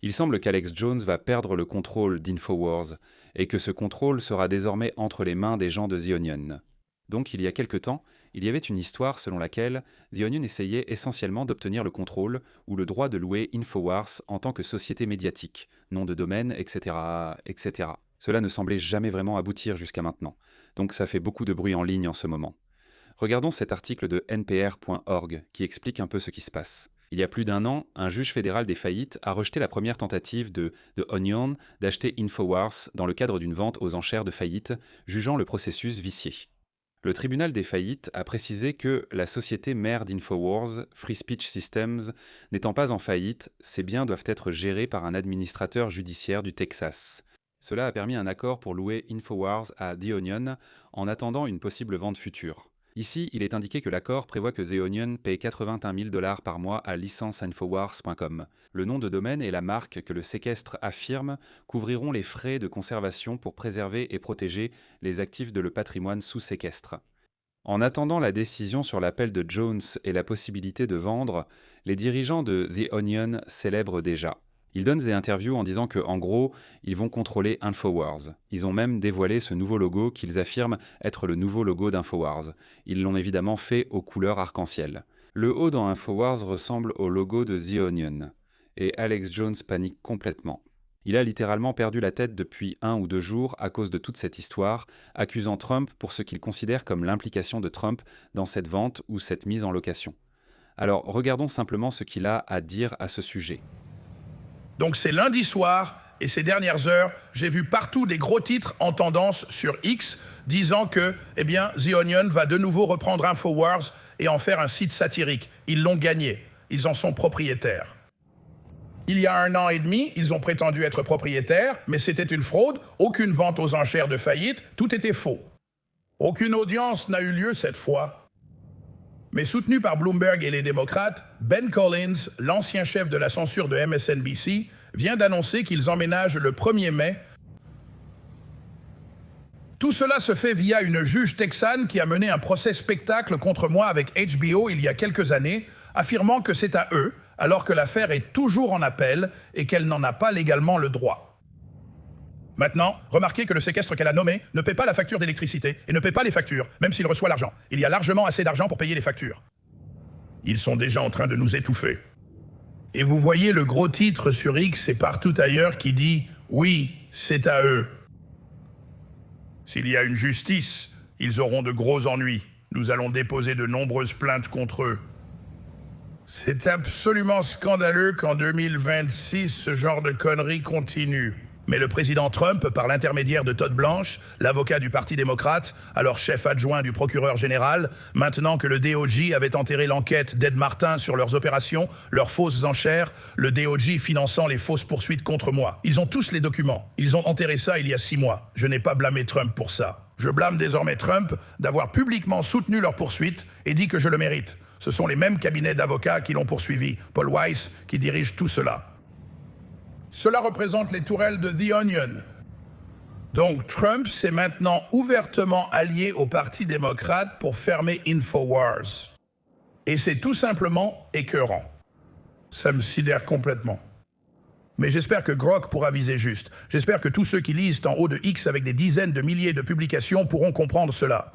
Il semble qu'Alex Jones va perdre le contrôle d'Infowars et que ce contrôle sera désormais entre les mains des gens de The Onion. Donc il y a quelque temps, il y avait une histoire selon laquelle The Onion essayait essentiellement d'obtenir le contrôle ou le droit de louer Infowars en tant que société médiatique, nom de domaine, etc., etc. Cela ne semblait jamais vraiment aboutir jusqu'à maintenant, donc ça fait beaucoup de bruit en ligne en ce moment. Regardons cet article de npr.org qui explique un peu ce qui se passe. Il y a plus d'un an, un juge fédéral des faillites a rejeté la première tentative de The Onion d'acheter Infowars dans le cadre d'une vente aux enchères de faillite, jugeant le processus vicié. Le tribunal des faillites a précisé que la société mère d'Infowars, Free Speech Systems, n'étant pas en faillite, ses biens doivent être gérés par un administrateur judiciaire du Texas. Cela a permis un accord pour louer Infowars à The Onion en attendant une possible vente future. Ici, il est indiqué que l'accord prévoit que The Onion paye 81 000 $ par mois à licence-infowars.com. Le nom de domaine et la marque que le séquestre affirme couvriront les frais de conservation pour préserver et protéger les actifs de le patrimoine sous séquestre. En attendant la décision sur l'appel de Jones et la possibilité de vendre, les dirigeants de The Onion célèbrent déjà. Ils donnent des interviews en disant que, en gros, ils vont contrôler Infowars. Ils ont même dévoilé ce nouveau logo qu'ils affirment être le nouveau logo d'Infowars. Ils l'ont évidemment fait aux couleurs arc-en-ciel. Le haut dans Infowars ressemble au logo de The Onion. Et Alex Jones panique complètement. Il a littéralement perdu la tête depuis 1 ou 2 jours à cause de toute cette histoire, accusant Trump pour ce qu'il considère comme l'implication de Trump dans cette vente ou cette mise en location. Alors regardons simplement ce qu'il a à dire à ce sujet. Donc c'est lundi soir, et ces dernières heures, j'ai vu partout des gros titres en tendance sur X disant que, The Onion va de nouveau reprendre Infowars et en faire un site satirique. Ils l'ont gagné. Ils en sont propriétaires. Il y a 1 an et demi, ils ont prétendu être propriétaires, mais c'était une fraude, aucune vente aux enchères de faillite, tout était faux. Aucune audience n'a eu lieu cette fois. Mais soutenu par Bloomberg et les démocrates, Ben Collins, l'ancien chef de la censure de MSNBC, vient d'annoncer qu'ils emménagent le 1er mai. Tout cela se fait via une juge texane qui a mené un procès spectacle contre moi avec HBO il y a quelques années, affirmant que c'est à eux, alors que l'affaire est toujours en appel et qu'elle n'en a pas légalement le droit. Maintenant, remarquez que le séquestre qu'elle a nommé ne paie pas la facture d'électricité et ne paie pas les factures, même s'il reçoit l'argent. Il y a largement assez d'argent pour payer les factures. Ils sont déjà en train de nous étouffer. Et vous voyez le gros titre sur X et partout ailleurs qui dit « Oui, c'est à eux ». S'il y a une justice, ils auront de gros ennuis. Nous allons déposer de nombreuses plaintes contre eux. C'est absolument scandaleux qu'en 2026, ce genre de conneries continue. Mais le président Trump, par l'intermédiaire de Todd Blanche, l'avocat du Parti démocrate, alors chef adjoint du procureur général, maintenant que le DOJ avait enterré l'enquête d'Ed Martin sur leurs opérations, leurs fausses enchères, le DOJ finançant les fausses poursuites contre moi. Ils ont tous les documents. Ils ont enterré ça il y a 6 mois. Je n'ai pas blâmé Trump pour ça. Je blâme désormais Trump d'avoir publiquement soutenu leurs poursuites et dit que je le mérite. Ce sont les mêmes cabinets d'avocats qui l'ont poursuivi, Paul Weiss, qui dirige tout cela. Cela représente les tourelles de The Onion. Donc Trump s'est maintenant ouvertement allié au Parti démocrate pour fermer Infowars. Et c'est tout simplement écœurant. Ça me sidère complètement. Mais j'espère que Grok pourra viser juste. J'espère que tous ceux qui lisent en haut de X avec des dizaines de milliers de publications pourront comprendre cela.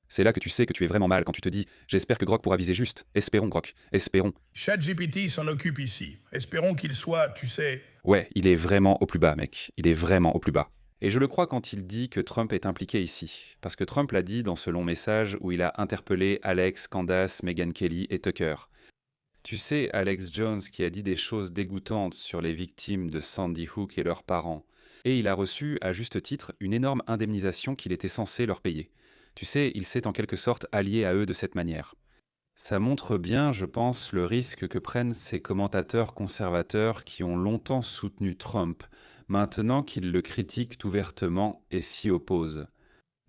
C'est là que tu sais que tu es vraiment mal quand tu te dis « J'espère que Grok pourra viser juste. Espérons, Grok. Espérons. » ChatGPT s'en occupe ici. Espérons qu'il soit, tu sais... Ouais, il est vraiment au plus bas, mec. Il est vraiment au plus bas. Et je le crois quand il dit que Trump est impliqué ici. Parce que Trump l'a dit dans ce long message où il a interpellé Alex, Candace, Megyn Kelly et Tucker. Tu sais, Alex Jones qui a dit des choses dégoûtantes sur les victimes de Sandy Hook et leurs parents. Et il a reçu, à juste titre, une énorme indemnisation qu'il était censé leur payer. Tu sais, il s'est en quelque sorte allié à eux de cette manière. Ça montre bien, je pense, le risque que prennent ces commentateurs conservateurs qui ont longtemps soutenu Trump, maintenant qu'ils le critiquent ouvertement et s'y opposent.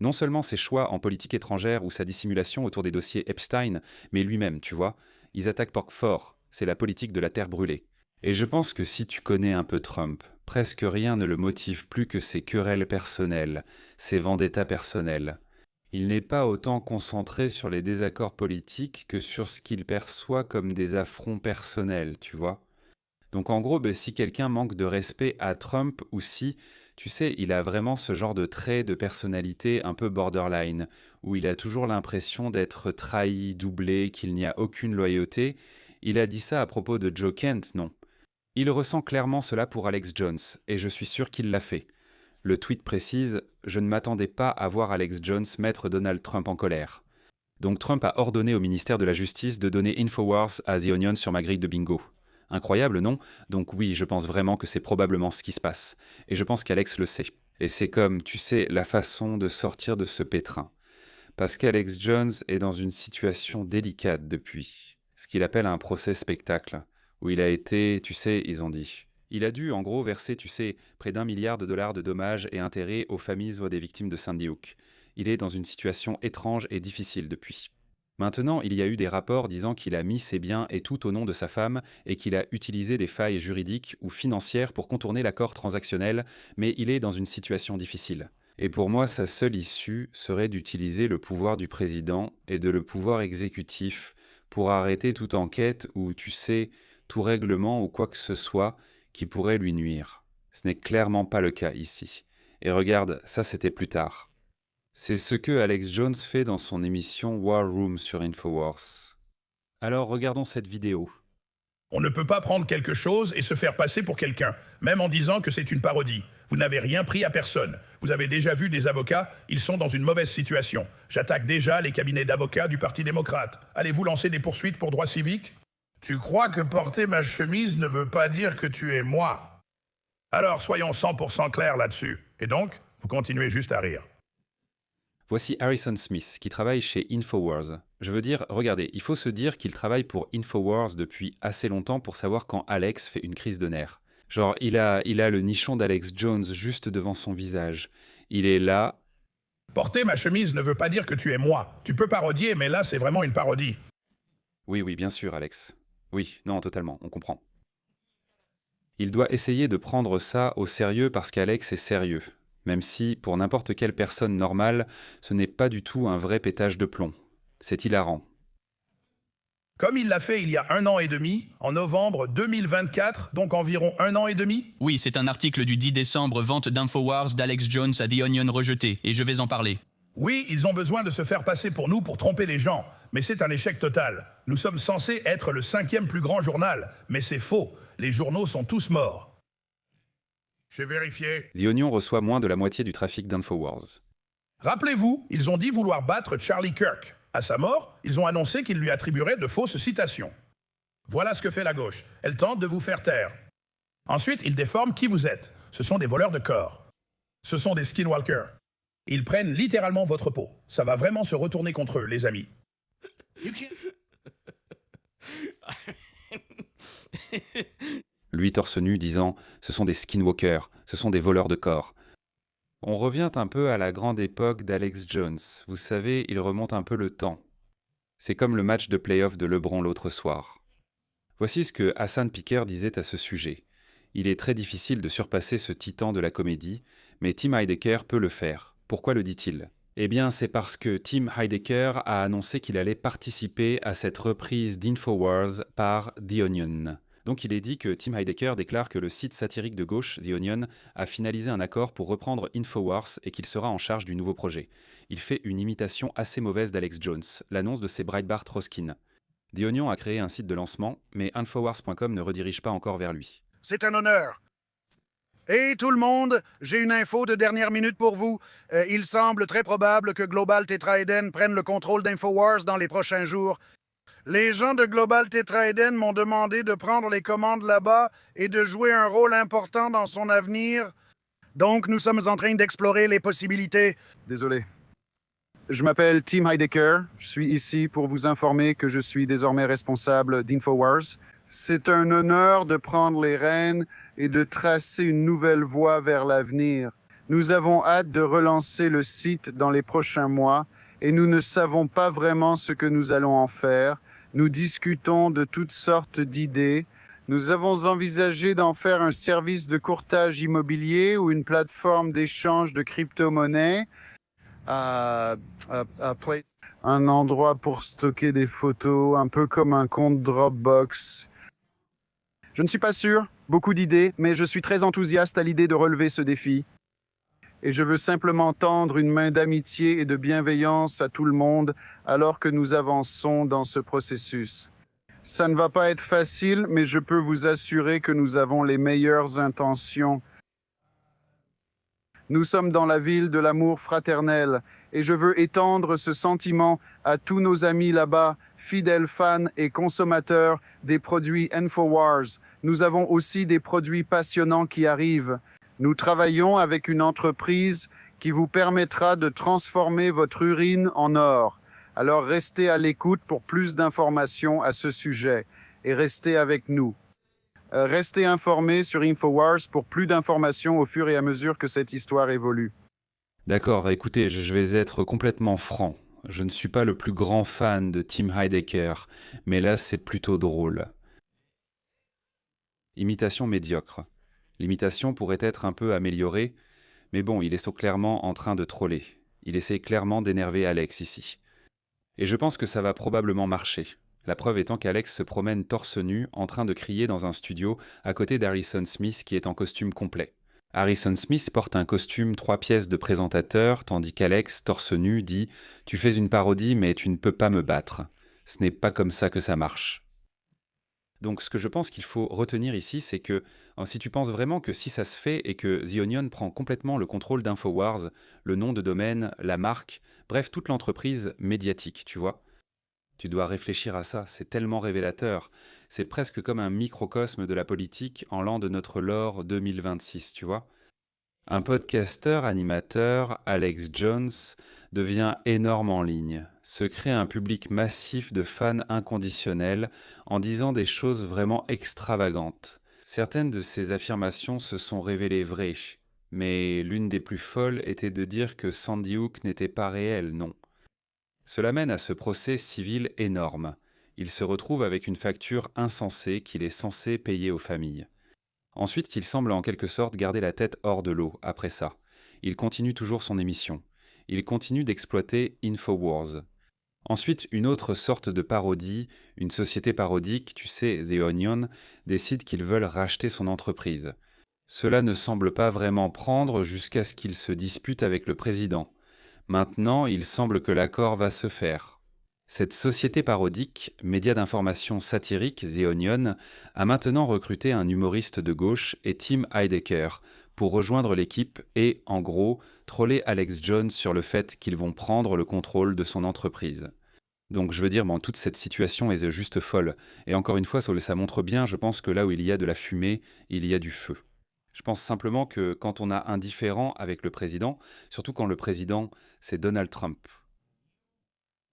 Non seulement ses choix en politique étrangère ou sa dissimulation autour des dossiers Epstein, mais lui-même, tu vois, ils attaquent fort, c'est la politique de la terre brûlée. Et je pense que si tu connais un peu Trump, presque rien ne le motive plus que ses querelles personnelles, ses vendettas personnels. Il n'est pas autant concentré sur les désaccords politiques que sur ce qu'il perçoit comme des affronts personnels, tu vois. Donc en gros, si quelqu'un manque de respect à Trump ou si, tu sais, il a vraiment ce genre de trait de personnalité un peu borderline, où il a toujours l'impression d'être trahi, doublé, qu'il n'y a aucune loyauté, il a dit ça à propos de Joe Kent, non. Il ressent clairement cela pour Alex Jones, et je suis sûr qu'il l'a fait. Le tweet précise: Je ne m'attendais pas à voir Alex Jones mettre Donald Trump en colère. Donc Trump a ordonné au ministère de la Justice de donner Infowars à The Onion sur ma grille de bingo. Incroyable, non? Donc oui, je pense vraiment que c'est probablement ce qui se passe. Et je pense qu'Alex le sait. Et c'est comme, tu sais, la façon de sortir de ce pétrin. Parce qu'Alex Jones est dans une situation délicate depuis. Ce qu'il appelle un procès spectacle. Où il a été, tu sais, ils ont dit. Il a dû, en gros, verser, tu sais, près d'1 milliard de dollars de dommages et intérêts aux familles des victimes de Sandy Hook. Il est dans une situation étrange et difficile depuis. Maintenant, il y a eu des rapports disant qu'il a mis ses biens et tout au nom de sa femme et qu'il a utilisé des failles juridiques ou financières pour contourner l'accord transactionnel, mais il est dans une situation difficile. Et pour moi, sa seule issue serait d'utiliser le pouvoir du président et de le pouvoir exécutif pour arrêter toute enquête ou, tu sais, tout règlement ou quoi que ce soit qui pourrait lui nuire. Ce n'est clairement pas le cas ici. Et regarde, ça c'était plus tard. C'est ce que Alex Jones fait dans son émission War Room sur Infowars. Alors regardons cette vidéo. On ne peut pas prendre quelque chose et se faire passer pour quelqu'un, même en disant que c'est une parodie. Vous n'avez rien pris à personne. Vous avez déjà vu des avocats, ils sont dans une mauvaise situation. J'attaque déjà les cabinets d'avocats du Parti démocrate. Allez-vous lancer des poursuites pour droits civiques? Tu crois que porter ma chemise ne veut pas dire que tu es moi? Alors soyons 100% clairs là-dessus. Et donc, vous continuez juste à rire. Voici Harrison Smith, qui travaille chez Infowars. Je veux dire, regardez, il faut se dire qu'il travaille pour Infowars depuis assez longtemps pour savoir quand Alex fait une crise de nerfs. Genre, il a le nichon d'Alex Jones juste devant son visage. Il est là. Porter ma chemise ne veut pas dire que tu es moi. Tu peux parodier, mais là, c'est vraiment une parodie. Oui, bien sûr, Alex. Oui, non, totalement, on comprend. Il doit essayer de prendre ça au sérieux parce qu'Alex est sérieux. Même si, pour n'importe quelle personne normale, ce n'est pas du tout un vrai pétage de plomb. C'est hilarant. Comme il l'a fait il y a 1 an et demi, en novembre 2024, donc environ 1 an et demi. Oui, c'est un article du 10 décembre, vente d'Infowars d'Alex Jones à The Onion rejeté, et je vais en parler. Oui, ils ont besoin de se faire passer pour nous pour tromper les gens, mais c'est un échec total. Nous sommes censés être le 5e plus grand journal, mais c'est faux. Les journaux sont tous morts. J'ai vérifié. The Onion reçoit moins de la moitié du trafic d'Infowars. Rappelez-vous, ils ont dit vouloir battre Charlie Kirk. À sa mort, ils ont annoncé qu'ils lui attribueraient de fausses citations. Voilà ce que fait la gauche. Elle tente de vous faire taire. Ensuite, ils déforment qui vous êtes. Ce sont des voleurs de corps. Ce sont des skinwalkers. Ils prennent littéralement votre peau. Ça va vraiment se retourner contre eux, les amis. Lui torse nu disant « Ce sont des skinwalkers, ce sont des voleurs de corps ». On revient un peu à la grande époque d'Alex Jones. Vous savez, il remonte un peu le temps. C'est comme le match de play-off de LeBron l'autre soir. Voici ce que Hassan Piker disait à ce sujet. Il est très difficile de surpasser ce titan de la comédie, mais Tim Heidecker peut le faire. Pourquoi le dit-il ? Eh bien, c'est parce que Tim Heidecker a annoncé qu'il allait participer à cette reprise d'Infowars par The Onion. Donc il est dit que Tim Heidecker déclare que le site satirique de gauche, The Onion, a finalisé un accord pour reprendre Infowars et qu'il sera en charge du nouveau projet. Il fait une imitation assez mauvaise d'Alex Jones, l'annonce de ses Breitbart Roskin. The Onion a créé un site de lancement, mais Infowars.com ne redirige pas encore vers lui. C'est un honneur. Et tout le monde, j'ai une info de dernière minute pour vous. Il semble très probable que Global Tetraeden prenne le contrôle d'Infowars dans les prochains jours. Les gens de Global Tetraeden m'ont demandé de prendre les commandes là-bas et de jouer un rôle important dans son avenir. Donc, nous sommes en train d'explorer les possibilités. Désolé. Je m'appelle Tim Heidecker. Je suis ici pour vous informer que je suis désormais responsable d'Infowars. C'est un honneur de prendre les rênes et de tracer une nouvelle voie vers l'avenir. Nous avons hâte de relancer le site dans les prochains mois et nous ne savons pas vraiment ce que nous allons en faire. Nous discutons de toutes sortes d'idées. Nous avons envisagé d'en faire un service de courtage immobilier ou une plateforme d'échange de crypto-monnaies. Un endroit pour stocker des photos, un peu comme un compte Dropbox. Je ne suis pas sûr, beaucoup d'idées, mais je suis très enthousiaste à l'idée de relever ce défi. Et je veux simplement tendre une main d'amitié et de bienveillance à tout le monde alors que nous avançons dans ce processus. Ça ne va pas être facile, mais je peux vous assurer que nous avons les meilleures intentions. Nous sommes dans la ville de l'amour fraternel et je veux étendre ce sentiment à tous nos amis là-bas, fidèles fans et consommateurs des produits InfoWars. Nous avons aussi des produits passionnants qui arrivent. Nous travaillons avec une entreprise qui vous permettra de transformer votre urine en or. Alors restez à l'écoute pour plus d'informations à ce sujet et restez avec nous. Restez informés sur InfoWars pour plus d'informations au fur et à mesure que cette histoire évolue. D'accord, écoutez, je vais être complètement franc. Je ne suis pas le plus grand fan de Tim Heidecker, mais là c'est plutôt drôle. Imitation médiocre. L'imitation pourrait être un peu améliorée, mais bon, il est clairement en train de troller. Il essaie clairement d'énerver Alex ici. Et je pense que ça va probablement marcher. La preuve étant qu'Alex se promène torse nu en train de crier dans un studio à côté d'Harrison Smith qui est en costume complet. Harrison Smith porte un costume 3 pièces de présentateur, tandis qu'Alex, torse nu, dit « Tu fais une parodie, mais tu ne peux pas me battre. Ce n'est pas comme ça que ça marche. » Donc ce que je pense qu'il faut retenir ici, c'est que si tu penses vraiment que si ça se fait et que The Onion prend complètement le contrôle d'InfoWars, le nom de domaine, la marque, bref, toute l'entreprise médiatique, tu vois, tu dois réfléchir à ça, c'est tellement révélateur. C'est presque comme un microcosme de la politique en l'an de notre lore 2026, tu vois. Un podcasteur, animateur, Alex Jones, devient énorme en ligne, se crée un public massif de fans inconditionnels en disant des choses vraiment extravagantes. Certaines de ses affirmations se sont révélées vraies, mais l'une des plus folles était de dire que Sandy Hook n'était pas réel, non. Cela mène à ce procès civil énorme. Il se retrouve avec une facture insensée qu'il est censé payer aux familles. Ensuite, qu'il semble en quelque sorte garder la tête hors de l'eau après ça. Il continue toujours son émission. Il continue d'exploiter InfoWars. Ensuite, une autre sorte de parodie, une société parodique, tu sais, The Onion, décide qu'ils veulent racheter son entreprise. Cela ne semble pas vraiment prendre jusqu'à ce qu'il se dispute avec le président. Maintenant, il semble que l'accord va se faire. Cette société parodique, média d'information satirique, The Onion, a maintenant recruté un humoriste de gauche et Tim Heidecker pour rejoindre l'équipe et, en gros, troller Alex Jones sur le fait qu'ils vont prendre le contrôle de son entreprise. Donc je veux dire, toute cette situation est juste folle. Et encore une fois, ça montre bien, je pense que là où il y a de la fumée, il y a du feu. Je pense simplement que quand on a un différend avec le président, surtout quand le président, c'est Donald Trump,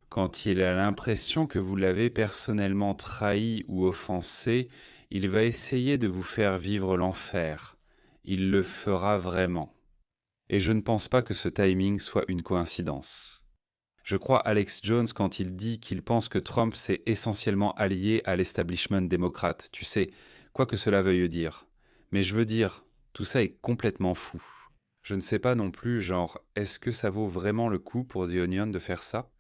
quand il a l'impression que vous l'avez personnellement trahi ou offensé, il va essayer de vous faire vivre l'enfer. Il le fera vraiment. Et je ne pense pas que ce timing soit une coïncidence. Je crois Alex Jones quand il dit qu'il pense que Trump s'est essentiellement allié à l'establishment démocrate, tu sais, quoi que cela veuille dire. Mais je veux dire, tout ça est complètement fou. Je ne sais pas non plus, est-ce que ça vaut vraiment le coup pour The Onion de faire ça ?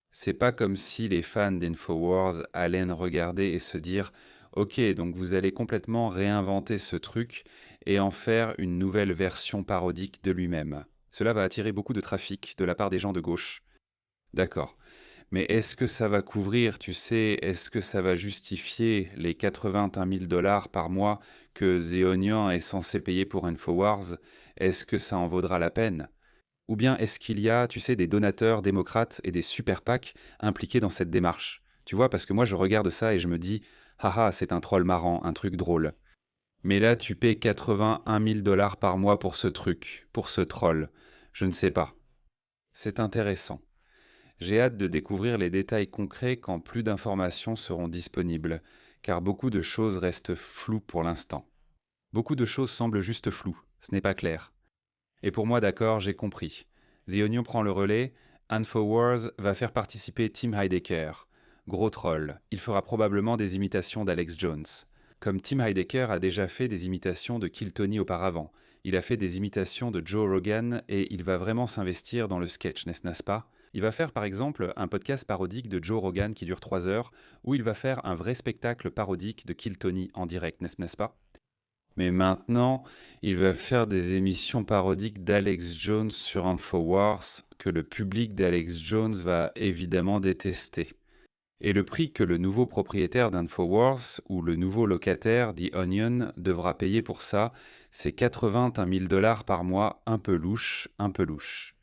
C'est pas comme si les fans d'InfoWars allaient regarder et se dire « Ok, donc vous allez complètement réinventer ce truc et en faire une nouvelle version parodique de lui-même. » Cela va attirer beaucoup de trafic de la part des gens de gauche. D'accord. Mais est-ce que ça va couvrir, tu sais, est-ce que ça va justifier les 81 000 $ par mois que The Onion est censé payer pour InfoWars? Est-ce que ça en vaudra la peine? Ou bien est-ce qu'il y a, tu sais, des donateurs démocrates et des super PAC impliqués dans cette démarche? Tu vois, parce que moi je regarde ça et je me dis « Haha, c'est un troll marrant, un truc drôle. » Mais là tu paies 81 000 $ par mois pour ce truc, pour ce troll. Je ne sais pas. C'est intéressant. J'ai hâte de découvrir les détails concrets quand plus d'informations seront disponibles, car beaucoup de choses restent floues pour l'instant. Beaucoup de choses semblent juste floues, ce n'est pas clair. Et pour moi, d'accord, j'ai compris. The Onion prend le relais, InfoWars va faire participer Tim Heidecker. Gros troll, il fera probablement des imitations d'Alex Jones. Comme Tim Heidecker a déjà fait des imitations de Kill Tony auparavant, il a fait des imitations de Joe Rogan et il va vraiment s'investir dans le sketch, n'est-ce pas ? Il va faire par exemple un podcast parodique de Joe Rogan qui dure 3 heures, où il va faire un vrai spectacle parodique de Kill Tony en direct, n'est-ce pas? Mais maintenant, il va faire des émissions parodiques d'Alex Jones sur Infowars que le public d'Alex Jones va évidemment détester. Et le prix que le nouveau propriétaire d'Infowars ou le nouveau locataire, The Onion, devra payer pour ça, c'est $81 000 par mois, un peu louche, un peu louche.